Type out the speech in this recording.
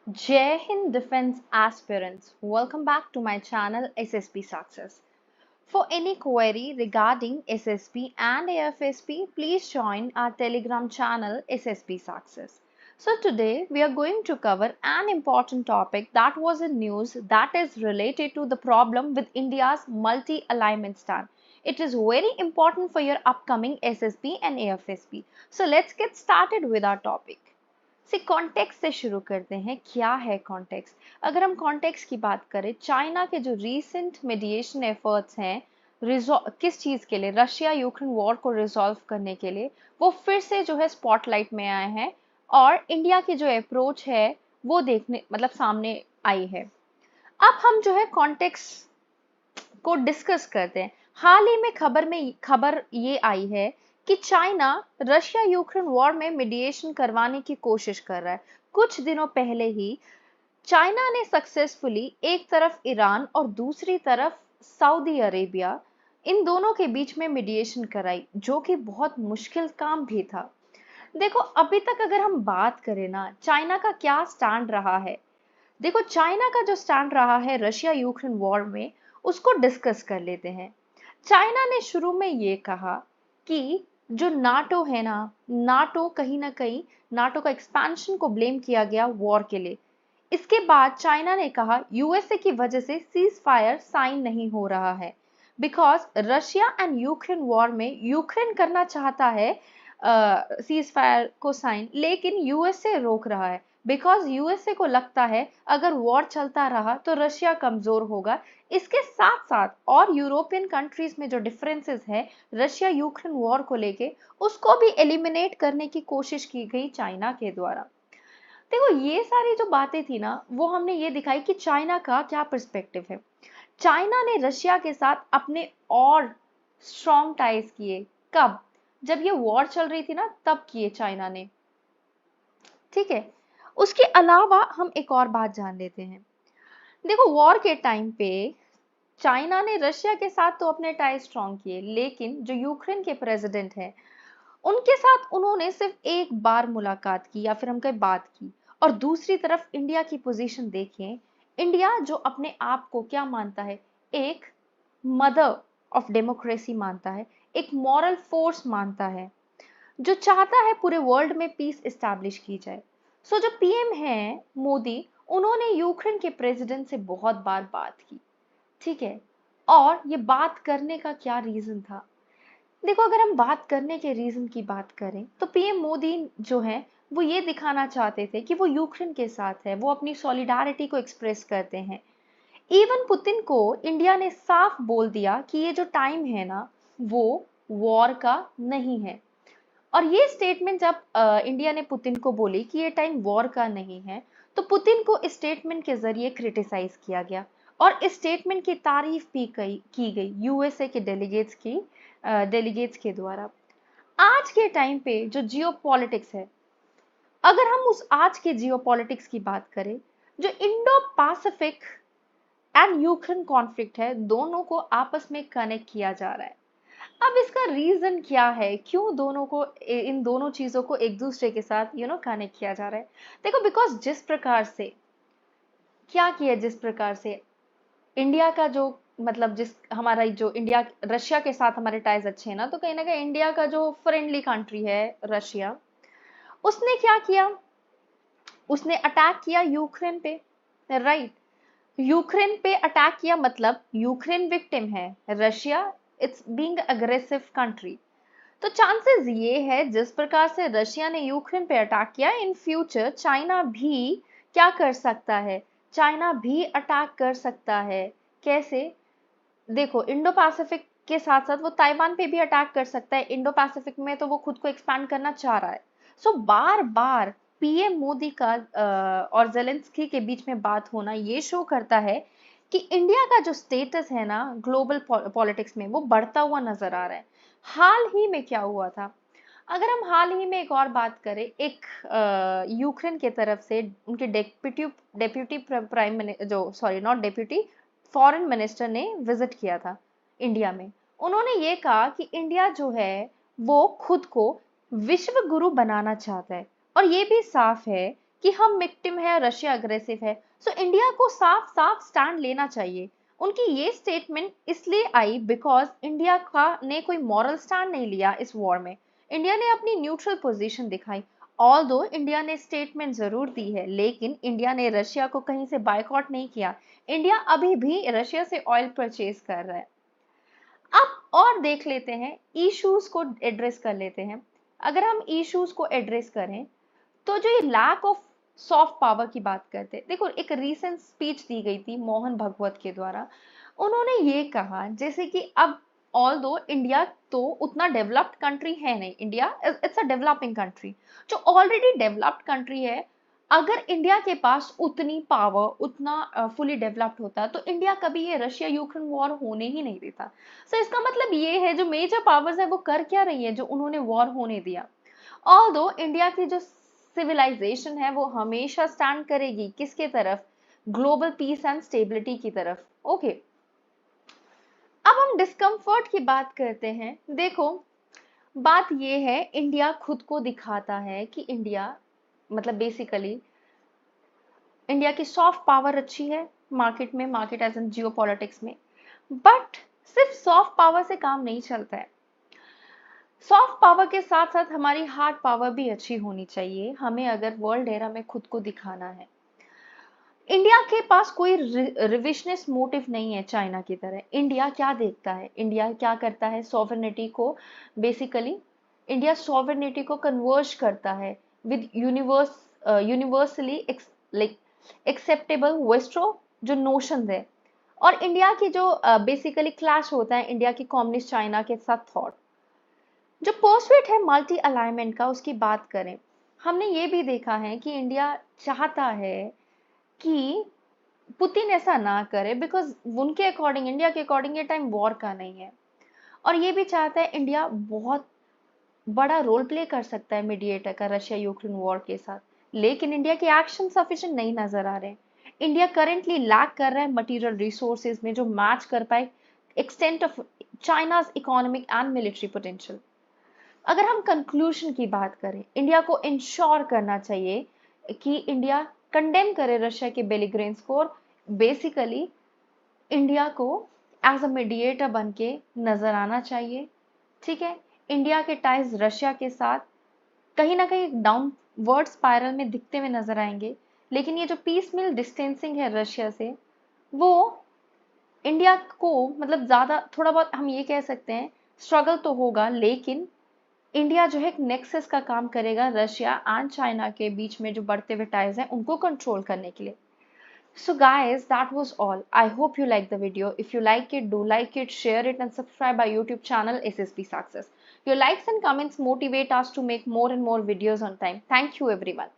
Jai Hind Defense Aspirants, welcome back to my channel SSB Success. For any query regarding SSB and AFSP, please join our Telegram channel SSB Success. So today we are going to cover an important topic that was in news that is related to the problem with India's multi-alignment stand. It is very important for your upcoming SSB and AFSP. So let's get started with our topic. से context से शुरू करते हैं। क्या है context? अगर हम context की बात करें, चाइना के जो रीसेंट मीडिएशन एफर्ट्स हैं किस चीज के लिए, रशिया यूक्रेन वॉर को रिजॉल्व करने के लिए, वो फिर से जो है स्पॉटलाइट में आए हैं और इंडिया की जो अप्रोच है वो देखने मतलब सामने आई है। अब हम जो है कॉन्टेक्स्ट को डिस्कस करते हैं। हाल ही में खबर ये आई है कि चाइना रशिया यूक्रेन वॉर में मीडिएशन करवाने की कोशिश कर रहा है। कुछ दिनों पहले ही चाइना ने सक्सेसफुली एक तरफ ईरान और दूसरी तरफ सऊदी अरेबिया, इन दोनों के बीच में मीडिएशन कराई, जो कि बहुत मुश्किल काम भी था। देखो, अभी तक अगर हम बात करें ना, चाइना का क्या स्टैंड रहा है। देखो, चाइना का जो स्टैंड रहा है रशिया यूक्रेन वॉर में, उसको डिस्कस कर लेते हैं। चाइना ने शुरू में ये कहा कि जो नाटो है ना, नाटो कहीं ना कहीं नाटो का एक्सपेंशन को ब्लेम किया गया वॉर के लिए। इसके बाद चाइना ने कहा यूएसए की वजह से सीज फायर साइन नहीं हो रहा है, because Russia and Ukraine war में यूक्रेन करना चाहता है सीज फायर को साइन, लेकिन यूएसए रोक रहा है, बिकॉज यूएसए को लगता है अगर वॉर चलता रहा तो रशिया कमजोर होगा। इसके साथ साथ और यूरोपियन कंट्रीज में जो डिफरेंसेस है रशिया यूक्रेन वॉर को लेके, उसको भी एलिमिनेट करने की कोशिश की गई चाइना के द्वारा। देखो, ये सारी जो बातें थी ना, वो हमने ये दिखाई कि चाइना का क्या पर्सपेक्टिव है। चाइना ने रशिया के साथ अपने और स्ट्रॉन्ग टाइज किए। कब? जब ये वॉर चल रही थी ना, तब किए चाइना ने। ठीक है। उसके अलावा हम एक और बात जान लेते हैं। देखो, वॉर के टाइम पे चाइना ने रशिया के साथ तो अपने टाई स्ट्रॉन्ग किए, लेकिन जो यूक्रेन के प्रेसिडेंट हैं उनके साथ उन्होंने सिर्फ एक बार मुलाकात की या फिर हम कहें बात की। और दूसरी तरफ इंडिया की पोजीशन देखें। इंडिया जो अपने आप को क्या मानता है, एक मदर ऑफ डेमोक्रेसी मानता है, एक मॉरल फोर्स मानता है, जो चाहता है पूरे वर्ल्ड में पीस एस्टैब्लिश की जाए। सो जो पीएम हैं मोदी, उन्होंने यूक्रेन के प्रेसिडेंट से बहुत बार बात की। ठीक है। और ये बात करने का क्या रीजन था? देखो, अगर हम बात करने के रीजन की बात करें तो पीएम मोदी जो है वो ये दिखाना चाहते थे कि वो यूक्रेन के साथ है, वो अपनी सॉलिडारिटी को एक्सप्रेस करते हैं। इवन पुतिन को इंडिया ने साफ बोल दिया कि ये जो टाइम है ना, वो वॉर का नहीं है। और ये स्टेटमेंट जब इंडिया ने पुतिन को बोली कि ये टाइम वॉर का नहीं है, तो पुतिन को इस स्टेटमेंट के जरिए क्रिटिसाइज किया गया और इस स्टेटमेंट की तारीफ भी की गई यूएसए के डेलीगेट्स के द्वारा। आज के टाइम पे जो जियो पॉलिटिक्स है, अगर हम उस आज के जियो पॉलिटिक्स की बात करें, जो Indo Pacific and Ukraine conflict है, दोनों को आपस में कनेक्ट किया जा रहा है। अब इसका रीजन क्या है, क्यों दोनों को इन दोनों चीजों को एक दूसरे के साथ कनेक्ट किया जा रहा है? देखो, बिकॉज जिस प्रकार से क्या किया, जिस प्रकार से इंडिया का जो मतलब जिस हमारा जो इंडिया रशिया के साथ हमारे टाइज अच्छे हैं ना, तो कहीं ना कहीं इंडिया का जो फ्रेंडली कंट्री है रशिया, उसने क्या किया, उसने अटैक किया यूक्रेन पे। राइट। यूक्रेन पे अटैक किया मतलब यूक्रेन विक्टिम है, Russia it's being aggressive country. तो चांसेस ये है जिस प्रकार से रशिया ने यूक्रेन पे अटैक किया, इन फ्यूचर चाइना भी क्या कर सकता है, चाइना भी अटैक कर सकता है। कैसे? देखो, इंडो पैसिफिक के साथ साथ वो ताइवान पे भी अटैक कर सकता है। इंडो पैसिफिक में तो वो खुद को एक्सपैंड करना चाह रहा है। सो बार बार पीएम मोदी का और जेलेंस्की के बीच में बात होना ये शो करता है कि इंडिया का जो स्टेटस है ना ग्लोबल पॉलिटिक्स में, वो बढ़ता हुआ नजर आ रहा है। हाल ही में क्या हुआ था, अगर हम हाल ही में एक और बात करें, एक यूक्रेन के तरफ से उनके डेप्यूटी डेप्यूटी प्राइम मिनिस्टर, जो sorry not deputy, foreign minister ने विजिट किया था इंडिया में। उन्होंने ये कहा कि इंडिया जो है वो खुद को विश्व गुरु बनाना चाहता है, और ये भी साफ है कि हम विक्टिम है, रशिया अग्रेसिव है। सो इंडिया को साफ साफ स्टैंड लेना चाहिए। उनकी ये स्टेटमेंट इसलिए आई बिकॉज इंडिया का ने कोई मॉरल स्टैंड नहीं लिया इस वॉर में। इंडिया ने अपनी न्यूट्रल पोजीशन दिखाई। ऑल्दो इंडिया ने स्टेटमेंट जरूर दी है, लेकिन इंडिया ने रशिया को कहीं से बायकॉट नहीं किया। इंडिया अभी भी रशिया से ऑयल परचेज कर रहा है। अब और देख लेते हैं, इश्यूज को एड्रेस कर लेते हैं। अगर हम इश्यूज को एड्रेस करें तो जो ये लैक ऑफ सॉफ्ट पावर की बात करते हैं, देखो एक रीसेंट स्पीच दी गई थी मोहन भगवत के द्वारा। उन्होंने ये कहा जैसे कि अब ऑल्दो इंडिया तो उतना डेवलप्ड कंट्री है नहीं, India it's a developing country. जो ऑलरेडी डेवलप्ड कंट्री है, अगर इंडिया के पास उतनी पावर, उतना फुली डेवलप्ड होता तो इंडिया कभी ये रशिया यूक्रेन वॉर होने ही नहीं देता। सो इसका मतलब ये है जो मेजर पावर्स है वो कर क्या रही है जो उन्होंने वॉर होने दिया। ऑल्दो इंडिया की जो सिविलाइजेशन है वो हमेशा स्टैंड करेगी किसके तरफ, ग्लोबल पीस एंड स्टेबिलिटी की तरफ। ओके, अब हम डिस्कम्फर्ट की बात करते हैं। देखो बात ये है, इंडिया खुद को दिखाता है कि इंडिया मतलब बेसिकली इंडिया की सॉफ्ट पावर अच्छी है मार्केट में, market as an geopolitics में। बट सिर्फ सॉफ्ट पावर से काम नहीं चलता है। सॉफ्ट पावर के साथ साथ हमारी हार्ड पावर भी अच्छी होनी चाहिए हमें, अगर वर्ल्ड एरा में खुद को दिखाना है। इंडिया के पास कोई रिविशनिस्ट मोटिव नहीं है चाइना की तरह। इंडिया क्या देखता है, इंडिया क्या करता है, सॉवरेनिटी को बेसिकली इंडिया सॉवरेनिटी को कन्वर्ज करता है with universally like acceptable vostro जो नोशंस है। और इंडिया की जो बेसिकली क्लैश होता है इंडिया की कम्युनिस्ट चाइना के साथ थॉट, जो पर्सुएट है मल्टी अलाइनमेंट का, उसकी बात करें, हमने ये भी देखा है कि इंडिया चाहता है कि पुतिन ऐसा ना करे बिकॉज उनके अकॉर्डिंग, इंडिया के अकॉर्डिंग ये टाइम वॉर का नहीं है। और ये भी चाहता है इंडिया बहुत बड़ा रोल प्ले कर सकता है मीडिएटर का रशिया यूक्रेन वॉर के साथ, लेकिन इंडिया के एक्शन सफिशिएंट नहीं नजर आ रहे। इंडिया करेंटली लैक कर रहा है मटेरियल रिसोर्सेज में जो मैच कर पाए extent of China's economic and military potential. अगर हम कंक्लूजन की बात करें, इंडिया को इंश्योर करना चाहिए कि इंडिया कंडेम करे रशिया के बेलिग्रेंस को, और बेसिकली इंडिया को एज अ मीडिएटर बन के नजर आना चाहिए। ठीक है, इंडिया के टाइज रशिया के साथ कहीं ना कहीं डाउनवर्ड स्पाइरल में दिखते हुए नजर आएंगे, लेकिन ये जो पीस मिल डिस्टेंसिंग है रशिया से, वो इंडिया को मतलब ज्यादा थोड़ा बहुत हम ये कह सकते हैं स्ट्रगल तो होगा, लेकिन इंडिया जो है एक नेक्सस का काम करेगा रशिया एंड चाइना के बीच में जो बढ़ते हुए टाइज हैं उनको कंट्रोल करने के लिए। So guys, that was all. I hope you liked the video. If you like it, do like it, share it and subscribe our YouTube channel SSB Success. Your likes and comments motivate us to make more and more videos on time. Thank you everyone.